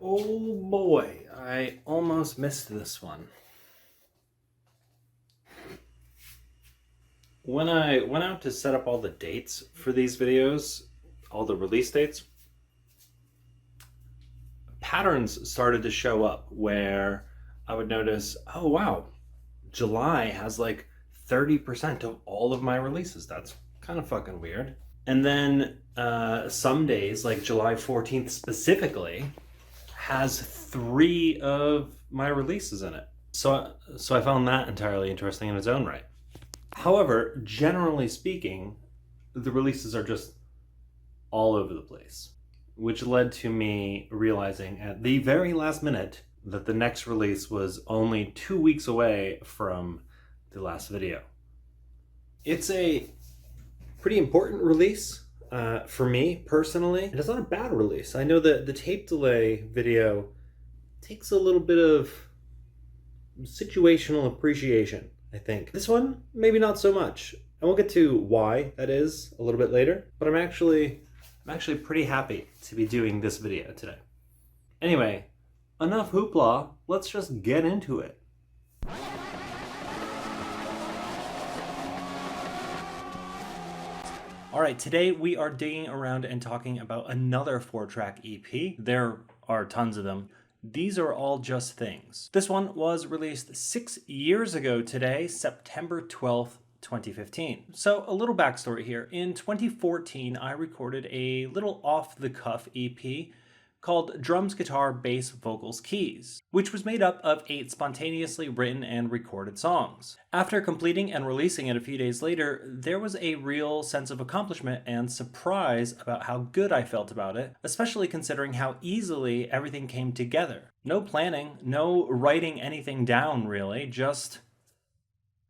Oh boy, I almost missed this one. When I went out to set up all the dates for these videos, all the release dates, patterns started to show up where I would notice, oh wow, July has like 30% of all of my releases. That's kind of fucking weird. And then some days, like July 14th specifically, has 3 of my releases in it. So I found that entirely interesting in its own right. However, generally speaking, the releases are just all over the place, which led to me realizing at the very last minute that the next release was only 2 weeks away from the last video. It's a pretty important release for me personally, and it's not a bad release. I know that the tape delay video takes a little bit of situational appreciation, I think. This one, maybe not so much. And we'll get to why that is a little bit later, but I'm actually pretty happy to be doing this video today. Anyway, enough hoopla, let's just get into it. All right, today we are digging around and talking about another 4-track EP. There are tons of them. These are all just things. This one was released 6 years ago today, September 12th, 2015. So a little backstory here. In 2014, I recorded a little off-the-cuff EP called Drums, Guitar, Bass, Vocals, Keys, which was made up of 8 spontaneously written and recorded songs. After completing and releasing it a few days later, there was a real sense of accomplishment and surprise about how good I felt about it, especially considering how easily everything came together. No planning, no writing anything down really, just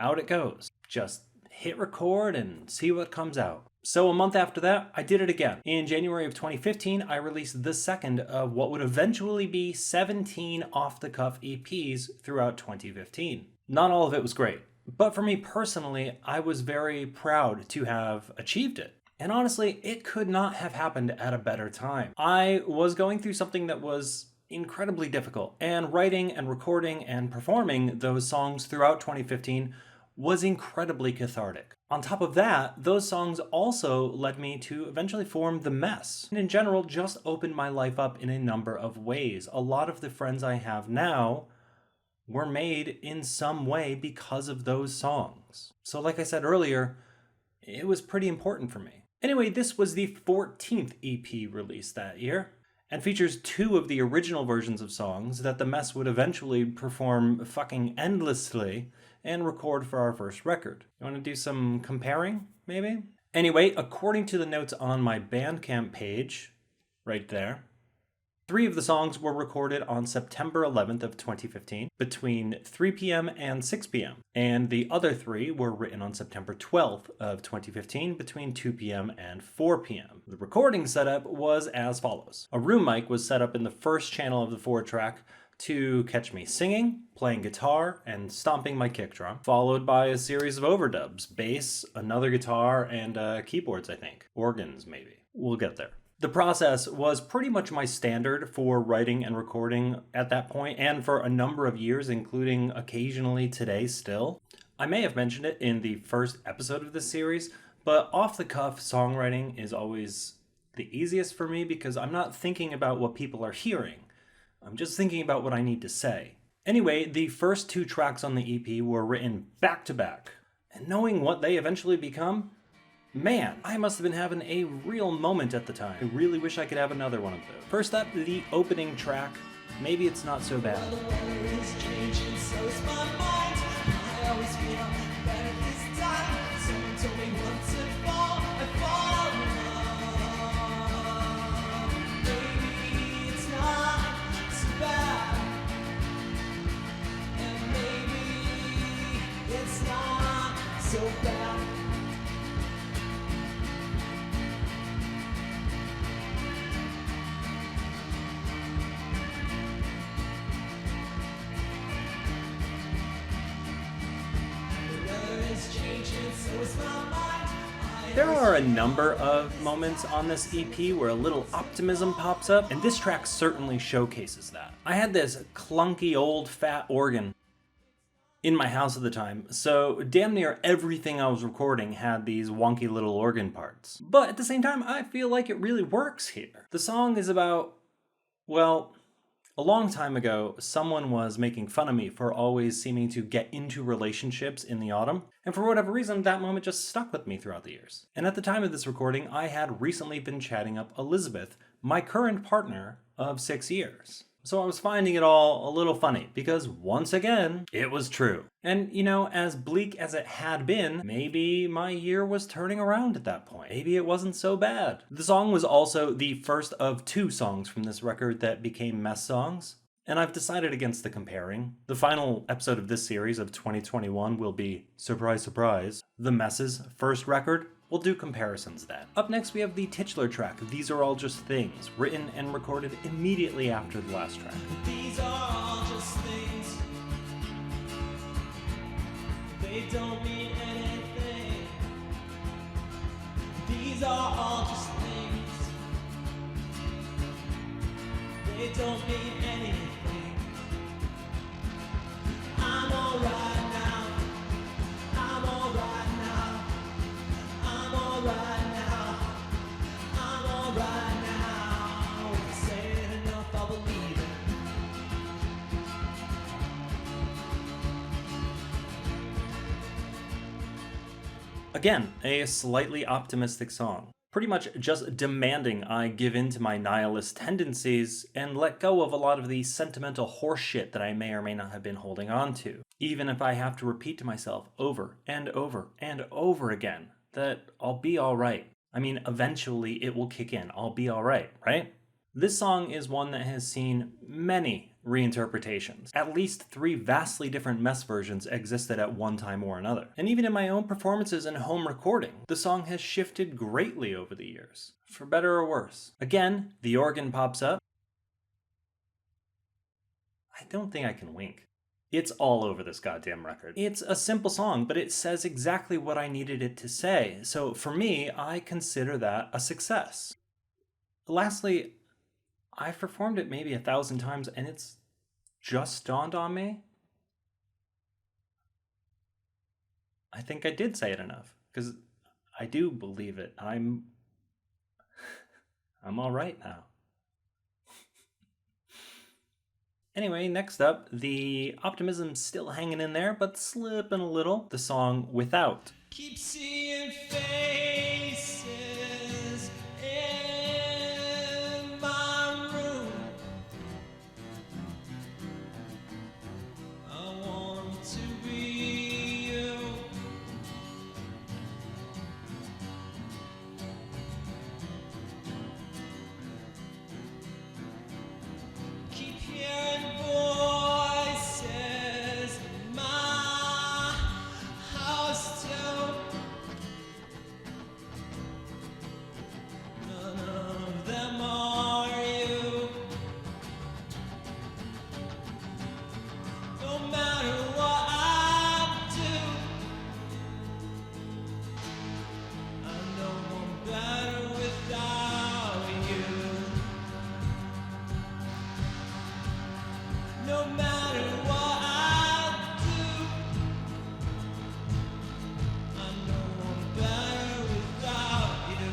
out it goes. Just hit record and see what comes out. So a month after that, I did it again. In January of 2015, I released the second of what would eventually be 17 off-the-cuff EPs throughout 2015. Not all of it was great, but for me personally, I was very proud to have achieved it. And honestly, it could not have happened at a better time. I was going through something that was incredibly difficult, and writing and recording and performing those songs throughout 2015 was incredibly cathartic. On top of that, those songs also led me to eventually form The Mess, and in general just opened my life up in a number of ways. A lot of the friends I have now were made in some way because of those songs. So like I said earlier, it was pretty important for me. Anyway, this was the 14th EP released that year, and features 2 of the original versions of songs that The Mess would eventually perform fucking endlessly and record for our first record. You want to do some comparing, maybe? Anyway, according to the notes on my Bandcamp page, right there, 3 of the songs were recorded on September 11th of 2015 between 3 p.m. and 6 p.m. And the other 3 were written on September 12th of 2015 between 2 p.m. and 4 p.m. The recording setup was as follows. A room mic was set up in the first channel of the 4-track to catch me singing, playing guitar, and stomping my kick drum, followed by a series of overdubs, bass, another guitar, and keyboards, I think. Organs, maybe. We'll get there. The process was pretty much my standard for writing and recording at that point, and for a number of years, including occasionally today still. I may have mentioned it in the first episode of this series, but off-the-cuff songwriting is always the easiest for me because I'm not thinking about what people are hearing. I'm just thinking about what I need to say. Anyway, the first 2 tracks on the EP were written back to back. And knowing what they eventually become, man, I must have been having a real moment at the time. I really wish I could have another one of those. First up, the opening track, Maybe It's Not So Bad. So bad. There are a number of moments on this EP where a little optimism pops up, and this track certainly showcases that. I had this clunky old fat organ in my house at the time, so damn near everything I was recording had these wonky little organ parts. But at the same time, I feel like it really works here. The song is about, well, a long time ago, someone was making fun of me for always seeming to get into relationships in the autumn, and for whatever reason, that moment just stuck with me throughout the years. And at the time of this recording, I had recently been chatting up Elizabeth, my current partner of 6 years. So I was finding it all a little funny, because once again, it was true. And you know, as bleak as it had been, maybe my year was turning around at that point. Maybe it wasn't so bad. The song was also the first of 2 songs from this record that became mess songs, and I've decided against the comparing. The final episode of this series of 2021 will be, surprise, surprise, The Mess's first record. We'll do comparisons then. Up next we have the titular track, These Are All Just Things, written and recorded immediately after the last track. These are all just things. They don't mean anything. These are all just things. They don't mean anything. I'm alright now. I'm alright now. I'm alright now. I'm alright now. If you say it enough, I'll believe it. Again, a slightly optimistic song. Pretty much just demanding I give in to my nihilist tendencies and let go of a lot of the sentimental horseshit that I may or may not have been holding on to. Even if I have to repeat to myself over and over and over again that I'll be alright. I mean, eventually it will kick in. I'll be alright, right? This song is one that has seen many reinterpretations. At least 3 vastly different mess versions existed at one time or another. And even in my own performances and home recording, the song has shifted greatly over the years, for better or worse. Again, the organ pops up. I don't think I can wink. It's all over this goddamn record. It's a simple song, but it says exactly what I needed it to say. So for me, I consider that a success. Lastly, I've performed it maybe 1,000 times and it's just dawned on me. I think I did say it enough, because I do believe it. I'm all right now. Anyway, next up, the optimism's still hanging in there, but slipping a little. The song Without. Keep seeing faces in my room. I want to be you. Keep hearing voices in my house too. None of them are you. No matter what I do, I know I'm better without you. No matter what I do, I know I'm better without you.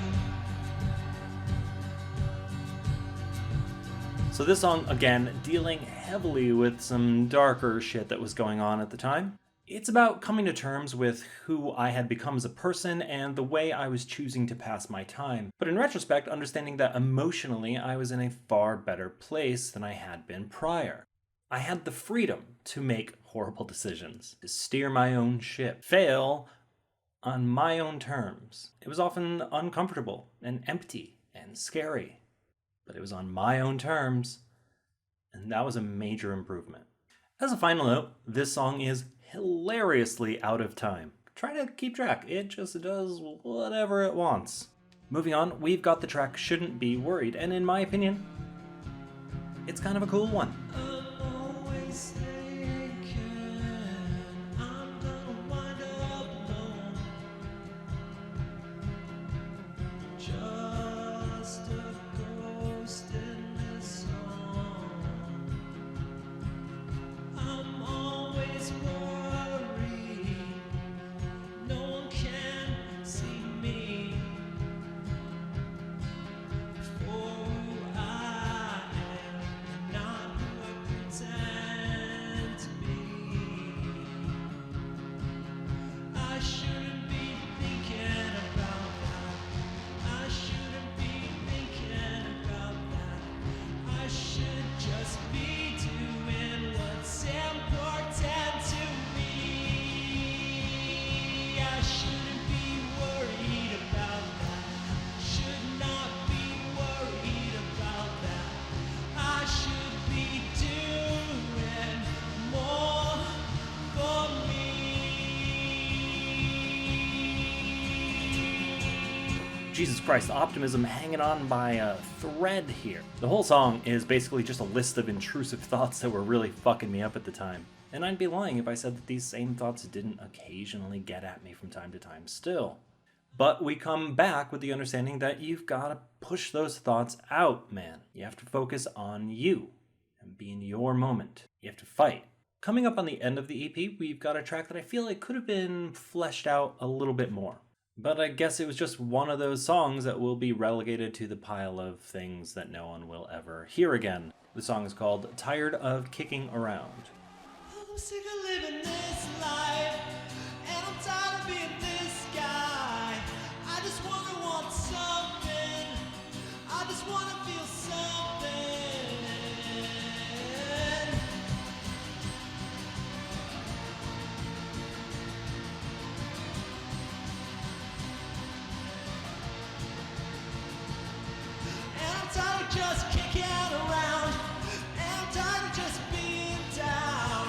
So this song, again, dealing heavily with some darker shit that was going on at the time. It's about coming to terms with who I had become as a person and the way I was choosing to pass my time. But in retrospect, understanding that emotionally I was in a far better place than I had been prior. I had the freedom to make horrible decisions, to steer my own ship, fail on my own terms. It was often uncomfortable and empty and scary, but it was on my own terms, and that was a major improvement. As a final note, this song is hilariously out of time. Try to keep track, it just does whatever it wants. Moving on, we've got the track Shouldn't Be Worried, and in my opinion, it's kind of a cool one. I'm always thinking I'm gonna wind up alone. Jesus Christ, Optimism hanging on by a thread here. The whole song is basically just a list of intrusive thoughts that were really fucking me up at the time. And I'd be lying if I said that these same thoughts didn't occasionally get at me from time to time still. But we come back with the understanding that you've got to push those thoughts out, man. You have to focus on you and be in your moment. You have to fight. Coming up on the end of the EP, we've got a track that I feel like could have been fleshed out a little bit more. But I guess it was just one of those songs that will be relegated to the pile of things that no one will ever hear again. The song is called Tired of Kicking Around. I'm sick of living this life, and I'm tired of being this guy. I just wanna want something. I just wanna feel something. And I'm tired of just kicking around. And I'm tired of just being down.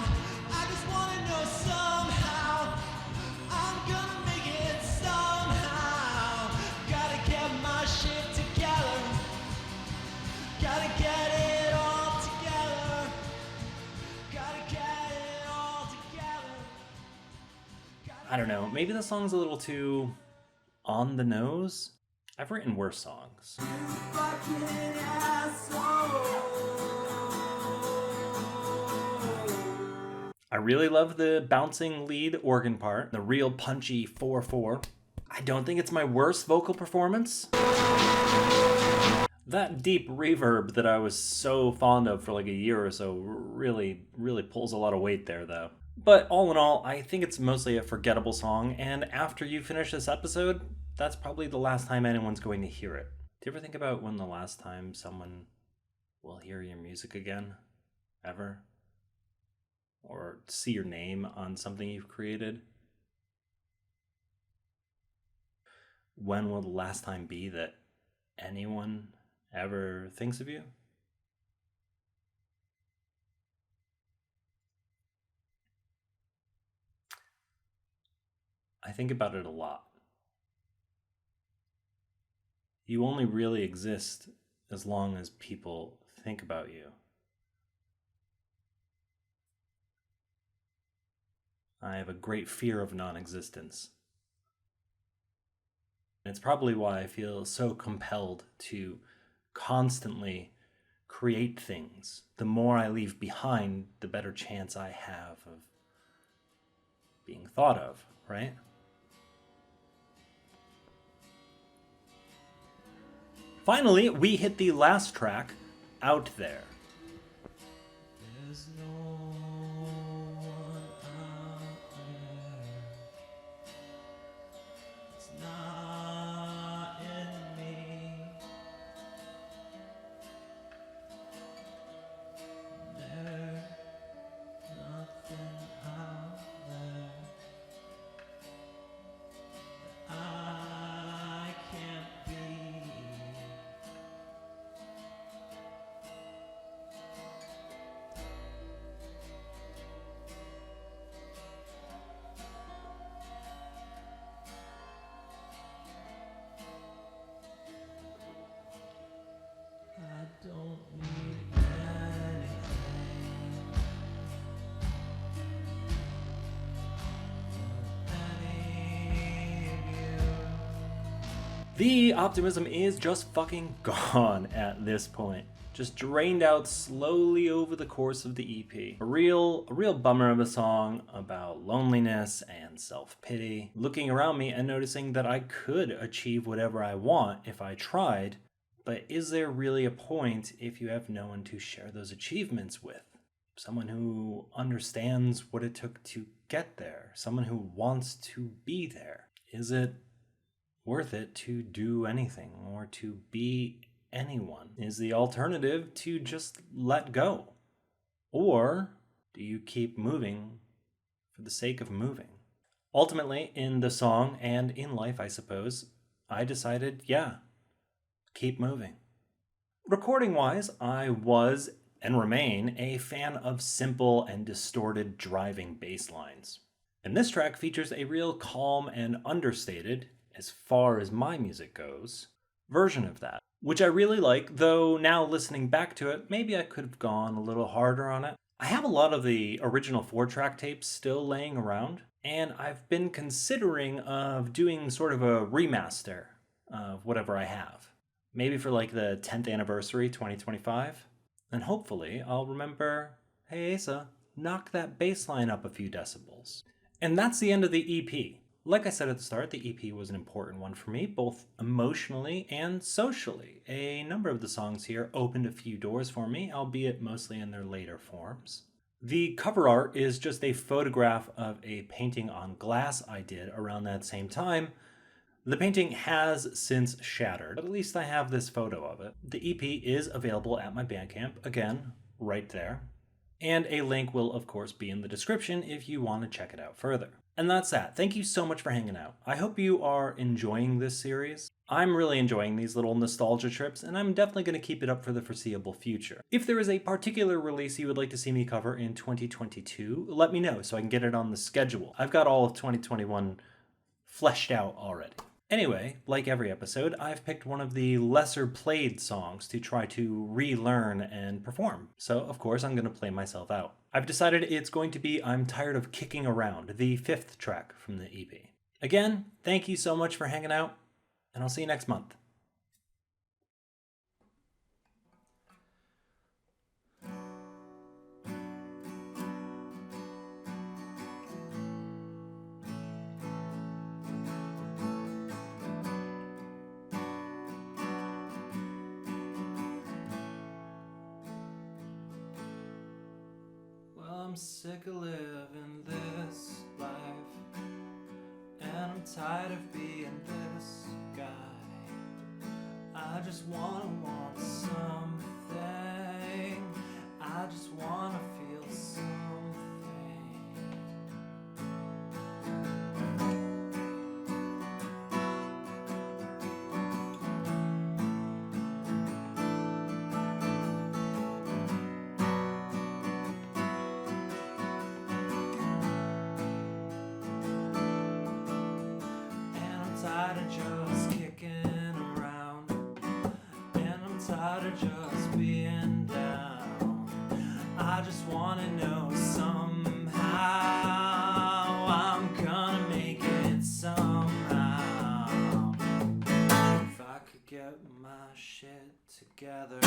I just wanna know somehow I'm gonna make it somehow. Gotta get my shit together. Gotta get it all together. Gotta get it all together. I don't know, maybe the song's a little too on the nose. I've written worse songs. I really love the bouncing lead organ part, the real punchy 4/4. I don't think it's my worst vocal performance. That deep reverb that I was so fond of for like a year or so really pulls a lot of weight there though. But all in all, I think it's mostly a forgettable song, and after you finish this episode, that's probably the last time anyone's going to hear it. Do you ever think about when the last time someone will hear your music again? Ever? Or see your name on something you've created? When will the last time be that anyone ever thinks of you? I think about it a lot. You only really exist as long as people think about you. I have a great fear of non-existence. And it's probably why I feel so compelled to constantly create things. The more I leave behind, the better chance I have of being thought of, right? Finally, we hit the last track, Out There. There's no one out there. It's not in me. There's nothing out there that I can't be. I don't need anything. Any of you. The optimism is just fucking gone at this point. Just drained out slowly over the course of the EP. A real bummer of a song about loneliness and self-pity. Looking around me and noticing that I could achieve whatever I want if I tried, but is there really a point if you have no one to share those achievements with? Someone who understands what it took to get there. Someone who wants to be there. Is it worth it to do anything or to be anyone? Is the alternative to just let go? Or do you keep moving for the sake of moving? Ultimately, in the song and in life, I suppose, I decided, yeah, keep moving. Recording-wise, I was and remain a fan of simple and distorted driving bass lines. And this track features a real calm and understated, as far as my music goes, version of that, which I really like, though now listening back to it, maybe I could have gone a little harder on it. I have a lot of the original 4-track tapes still laying around, and I've been considering of doing sort of a remaster of whatever I have. Maybe for like the 10th anniversary, 2025. And hopefully I'll remember, hey Asa, knock that bass line up a few decibels. And that's the end of the EP. Like I said at the start, the EP was an important one for me, both emotionally and socially. A number of the songs here opened a few doors for me, albeit mostly in their later forms. The cover art is just a photograph of a painting on glass I did around that same time. The painting has since shattered, but at least I have this photo of it. The EP is available at my Bandcamp, again, right there. And a link will, of course, be in the description if you want to check it out further. And that's that. Thank you so much for hanging out. I hope you are enjoying this series. I'm really enjoying these little nostalgia trips, and I'm definitely going to keep it up for the foreseeable future. If there is a particular release you would like to see me cover in 2022, let me know so I can get it on the schedule. I've got all of 2021 fleshed out already. Anyway, like every episode, I've picked one of the lesser played songs to try to relearn and perform. So, of course, I'm going to play myself out. I've decided it's going to be I'm Tired of Kicking Around, the 5th track from the EP. Again, thank you so much for hanging out, and I'll see you next month. I'm sick of living this life, and I'm tired of being this guy. I just want something, I just wanna feel something. Tired of just kicking around, and I'm tired of just being down. I just wanna know somehow I'm gonna make it somehow. If I could get my shit together.